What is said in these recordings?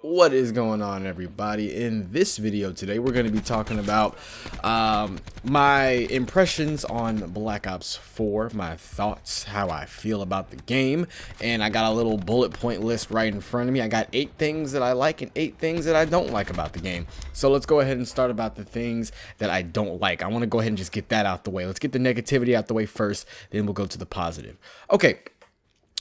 What is going on, everybody? In this video today, we're going to be talking about my impressions on Black Ops 4, my thoughts, how I feel about the game, and I got a little bullet point list right in front of me. I got 8 things that I like and 8 things that I don't like about the game. So let's go ahead and start about the things that I don't like. I want to go ahead and just get that out the way. Let's get the negativity out the way first, then we'll go to the positive. Okay.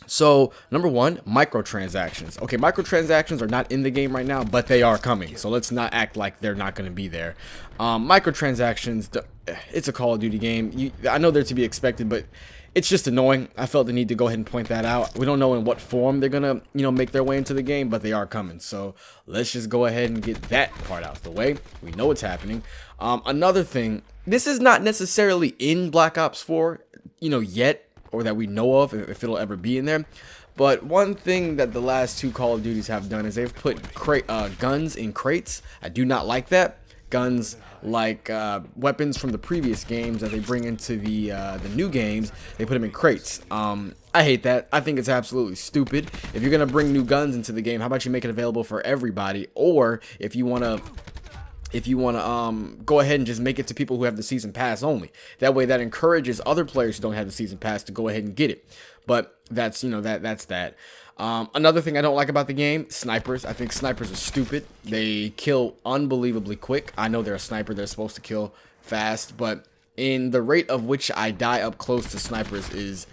So, number one, microtransactions. Okay, microtransactions are not in the game right now, but they are coming. So let's not act like they're not going to be there. Microtransactions, it's a Call of Duty game. I know they're to be expected, but it's just annoying. I felt the need to go ahead and point that out. We don't know in what form they're going to, make their way into the game, but they are coming. So let's just go ahead and get that part out the way. We know it's happening. Another thing, this is not necessarily in Black Ops 4, yet, or that we know of, if it'll ever be in there. But one thing that the last 2 Call of Duties have done is they've put guns in crates. I do not like that. Guns like weapons from the previous games that they bring into the new games, they put them in crates. I hate that. I think it's absolutely stupid. If you're gonna bring new guns into the game, how about you make it available for everybody? Or if you want to go ahead and just make it to people who have the season pass only. That way that encourages other players who don't have the season pass to go ahead and get it. But that's, that's that. Another thing I don't like about the game, snipers. I think snipers are stupid. They kill unbelievably quick. I know they're a sniper. They're supposed to kill fast. But in the rate of which I die up close to snipers is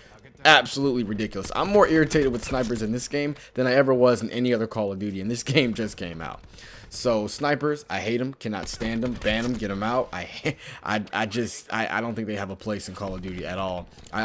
absolutely ridiculous. I'm more irritated with snipers in this game than I ever was in any other Call of Duty, and this game just came out. So snipers, I hate them, cannot stand them, ban them, get them out. I don't think they have a place in Call of Duty at all. I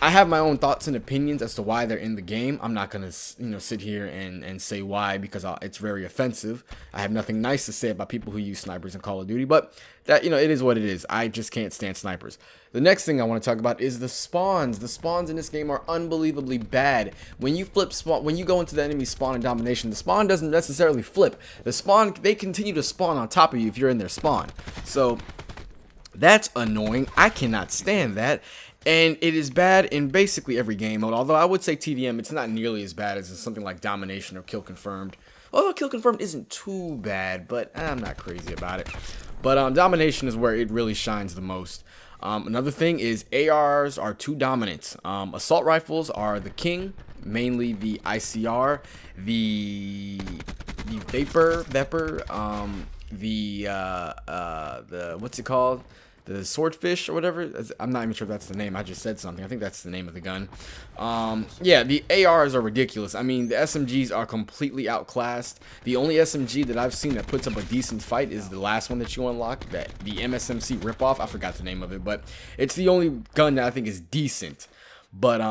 have my own thoughts and opinions as to why they're in the game. I'm not gonna sit here and say why, because it's very offensive. I have nothing nice to say about people who use snipers in Call of Duty, but that it is what it is. I just can't stand snipers. The next thing I want to talk about is the spawns. The spawns in this game are unbelievably bad. When you flip spawn, when you go into the enemy spawn in domination, the spawn doesn't necessarily flip. The spawn, they continue to spawn on top of you if you're in their spawn. So that's annoying. I cannot stand that. And it is bad in basically every game mode. Although I would say TDM, it's not nearly as bad as something like Domination or Kill Confirmed. Although Kill Confirmed isn't too bad, but I'm not crazy about it. But Domination is where it really shines the most. Another thing is ARs are too dominant. Assault rifles are the king, mainly the ICR, the Vapor, the what's it called? The Swordfish or whatever. I'm not even sure if that's the name. I just said something. I think that's the name of the gun. Yeah, the ARs are ridiculous. I mean, the SMGs are completely outclassed. The only SMG that I've seen that puts up a decent fight is the last one that you unlock, the MSMC ripoff. I forgot the name of it, but it's the only gun that I think is decent. But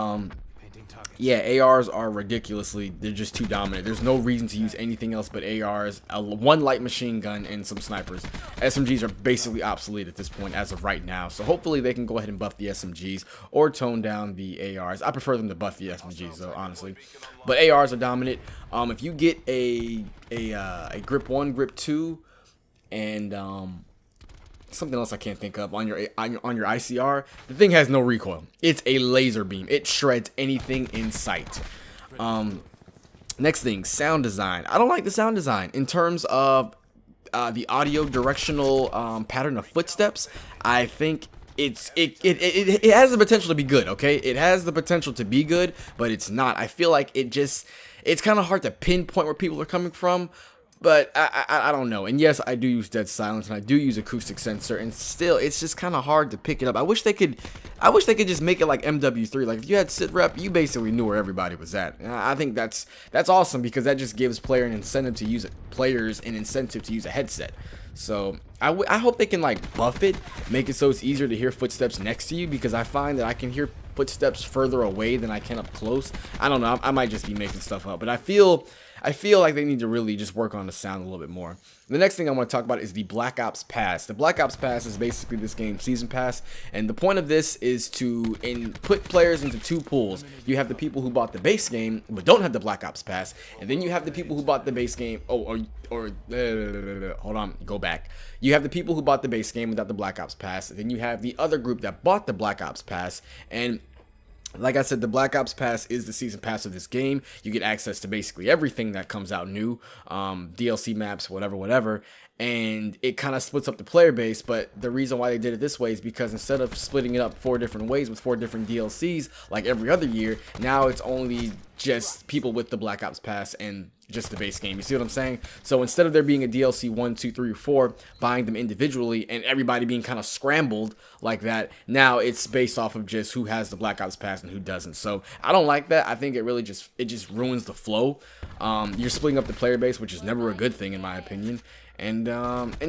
yeah, ARs are they're just too dominant. There's no reason to use anything else but ARs, one light machine gun, and some snipers. SMGs are basically obsolete at this point as of right now. So hopefully they can go ahead and buff the SMGs or tone down the ARs. I prefer them to buff the SMGs though, honestly. But ARs are dominant. If you get a grip 1, grip 2, and something else I can't think of on your ICR, the thing has no recoil. It's a laser beam. It shreds anything in sight. Next thing, sound design. I don't like the sound design in terms of the audio directional pattern of footsteps. I think it has the potential to be good. Okay, it has the potential to be good, but it's not. I feel like it's kind of hard to pinpoint where people are coming from. But I don't know. And yes, I do use dead silence and I do use acoustic sensor, and still it's just kind of hard to pick it up. I wish they could just make it like MW3. Like if you had sit rep, you basically knew where everybody was at. And I think that's awesome, because that just gives players an incentive to use a headset. So I hope they can like buff it, make it so it's easier to hear footsteps next to you, because I find that I can hear footsteps further away than I can up close. I don't know. I might just be making stuff up, but I feel like they need to really just work on the sound a little bit more. The next thing I want to talk about is the Black Ops Pass. The Black Ops Pass is basically this game's season pass, and the point of this is to put players into 2 pools. You have the people who bought the base game but don't have the Black Ops Pass, and then you have the people who bought the base game. Hold on, go back. You have the people who bought the base game without the Black Ops Pass, and then you have the other group that bought the Black Ops Pass, and Like I said, the Black Ops Pass is the season pass of this game. You get access to basically everything that comes out new, DLC maps, whatever. And it kind of splits up the player base. But the reason why they did it this way is because instead of splitting it up 4 different ways with 4 different DLCs like every other year, now it's only just people with the Black Ops Pass and just the base game. You see what I'm saying? So instead of there being a DLC 1, 2, 3, or 4, buying them individually and everybody being kind of scrambled like that, now it's based off of just who has the Black Ops Pass and who doesn't. So I don't like that. I think it really just ruins the flow. You're splitting up the player base, which is never a good thing in my opinion. And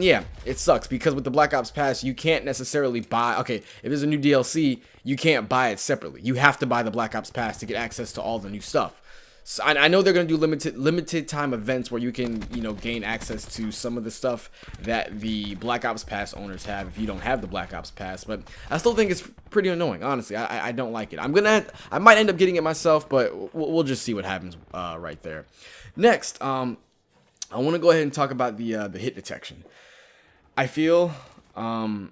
yeah, it sucks because with the Black Ops Pass, you can't necessarily buy. Okay, if there's a new DLC, you can't buy it separately. You have to buy the Black Ops Pass to get access to all the new stuff. So I know they're gonna do limited time events where you can, you know, gain access to some of the stuff that the Black Ops Pass owners have if you don't have the Black Ops Pass. But I still think it's pretty annoying. Honestly, I don't like it. I might end up getting it myself, but we'll just see what happens right there. Next, I want to go ahead and talk about the hit detection. I feel the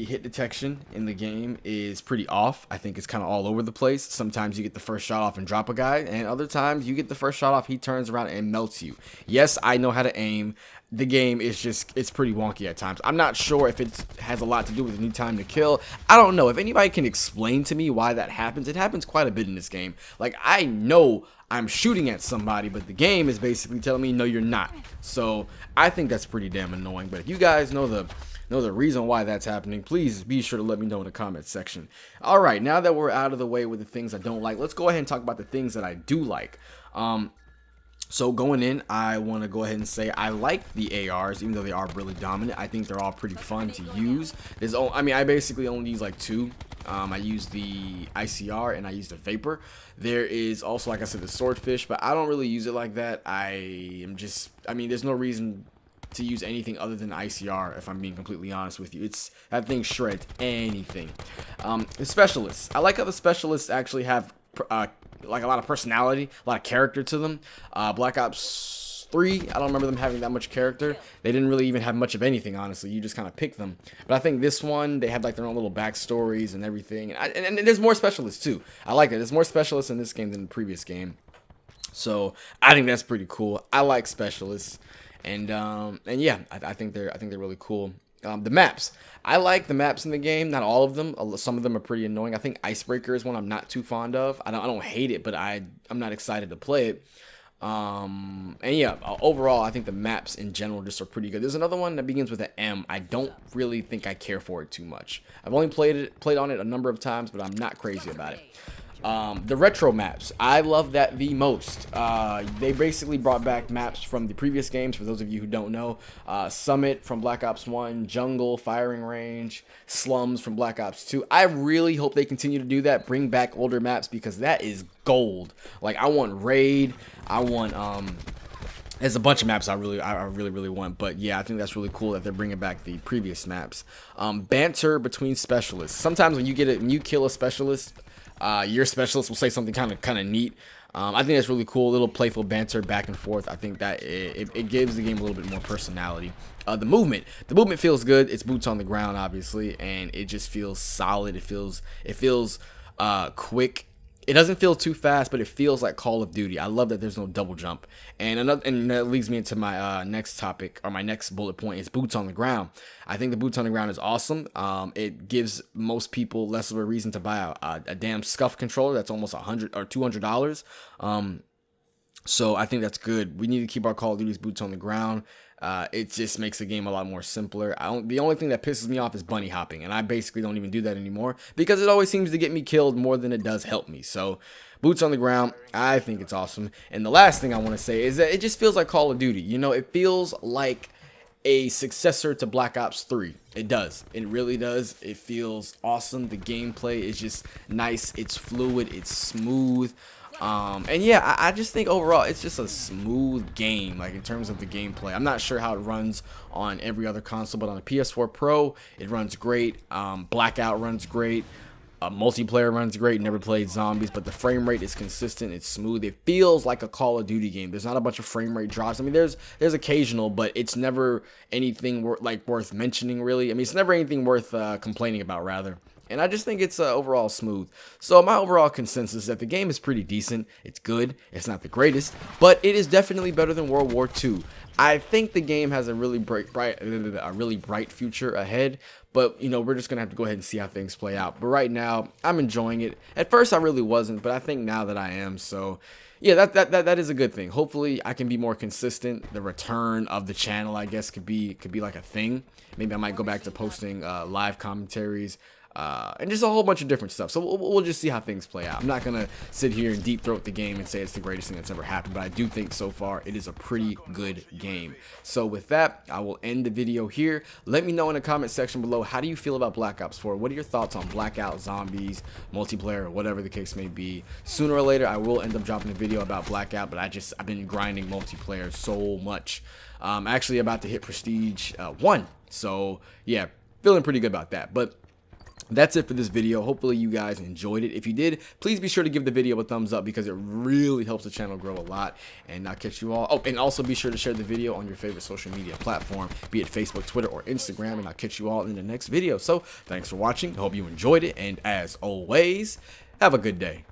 hit detection in the game is pretty off. I think it's kind of all over the place. Sometimes you get the first shot off and drop a guy, and other times you get the first shot off, he turns around and melts you. Yes, I know how to aim. The game is it's pretty wonky at times. I'm not sure if it has a lot to do with the new time to kill. I don't know. If anybody can explain to me why that happens, it happens quite a bit in this game. Like, I know I'm shooting at somebody, but the game is basically telling me, no, you're not. So I think that's pretty damn annoying. But if you guys know the reason why that's happening, please be sure to let me know in the comments section. All right, now that we're out of the way with the things I don't like, let's go ahead and talk about the things that I do like. So going in, I want to go ahead and say I like the ARs, even though they are really dominant. I think they're all pretty fun to use. I basically only use like 2. I use the ICR and I use the Vapor. There is also, like I said, the Swordfish, but I don't really use it like that. There's no reason to use anything other than ICR, if I'm being completely honest with you. That thing shreds anything. The Specialists. I like how the Specialists actually have like a lot of personality, a lot of character to them. Black Ops 3, I don't remember them having that much character. They didn't really even have much of anything, honestly. You just kind of pick them. But I think this one, they had like their own little backstories and everything. And there's more Specialists too. I like that. There's more Specialists in this game than the previous game. So I think that's pretty cool. I like Specialists. And yeah, I think they're really cool. The maps. I like the maps in the game. Not all of them. Some of them are pretty annoying. I think Icebreaker is one I'm not too fond of. I don't hate it, but I'm not excited to play it. And yeah, overall, I think the maps in general just are pretty good. There's another one that begins with an M. I don't really think I care for it too much. I've only played on it a number of times, but I'm not crazy about it. The retro maps, I love that the most. They basically brought back maps from the previous games, for those of you who don't know. Summit from Black Ops 1, Jungle, Firing Range, Slums from Black Ops 2. I really hope they continue to do that, bring back older maps, because that is gold. Like, I want Raid, I want, there's a bunch of maps I really want, but yeah, I think that's really cool that they're bringing back the previous maps. Banter between specialists. Sometimes when you kill a specialist, your specialist will say something kind of neat. I think that's really cool. A little playful banter back and forth. I think that it gives the game a little bit more personality. The movement feels good. It's boots on the ground, obviously, and it just feels solid. It feels quick. It doesn't feel too fast, but it feels like Call of Duty. I love that there's no double jump. And that leads me into my next topic, or my next bullet point, is boots on the ground. I think the boots on the ground is awesome. It gives most people less of a reason to buy a damn SCUF controller that's almost $100 or $200. So I think that's good. We need to keep our Call of Duty's boots on the ground. It just makes the game a lot more simpler. The only thing that pisses me off is bunny hopping, and I basically don't even do that anymore because it always seems to get me killed more than it does help me. So boots on the ground, I think it's awesome. And the last thing I want to say is that it just feels like Call of Duty. You know, it feels like a successor to Black Ops 3. It does. It really does. It feels awesome. The gameplay is just nice. It's fluid. It's smooth. And yeah, I just think overall it's just a smooth game, like in terms of the gameplay. I'm not sure how it runs on every other console, but on the PS4 Pro, it runs great. Blackout runs great. Multiplayer runs great. Never played zombies, but the frame rate is consistent. It's smooth. It feels like a Call of Duty game. There's not a bunch of frame rate drops. I mean, there's occasional, but it's never anything worth mentioning, really. I mean, it's never anything worth complaining about, rather. and I just think it's overall smooth. So my overall consensus is that the game is pretty decent. It's good. It's not the greatest, but it is definitely better than World War II. I think the game has a really bright future ahead, but you know, we're just gonna have to go ahead and see how things play out. But right now, I'm enjoying it. At first, I really wasn't, but I think now that I am. So yeah, that is a good thing. Hopefully, I can be more consistent. The return of the channel, I guess, could be like a thing. Maybe I might go back to posting live commentaries. And just a whole bunch of different stuff. So we'll just see how things play out. I'm not going to sit here and deep throat the game and say it's the greatest thing that's ever happened, but I do think so far it is a pretty good game. So with that, I will end the video here. Let me know in the comment section below, how do you feel about Black Ops 4? What are your thoughts on Blackout, zombies, multiplayer, or whatever the case may be? Sooner or later, I will end up dropping a video about Blackout, but I've been grinding multiplayer so much. I'm actually about to hit Prestige 1. So yeah, feeling pretty good about that. But that's it for this video. Hopefully you guys enjoyed it. If you did, please be sure to give the video a thumbs up because it really helps the channel grow a lot. And I'll catch you all. Oh, and also be sure to share the video on your favorite social media platform, be it Facebook, Twitter, or Instagram. And I'll catch you all in the next video. So thanks for watching. I hope you enjoyed it. And as always, have a good day.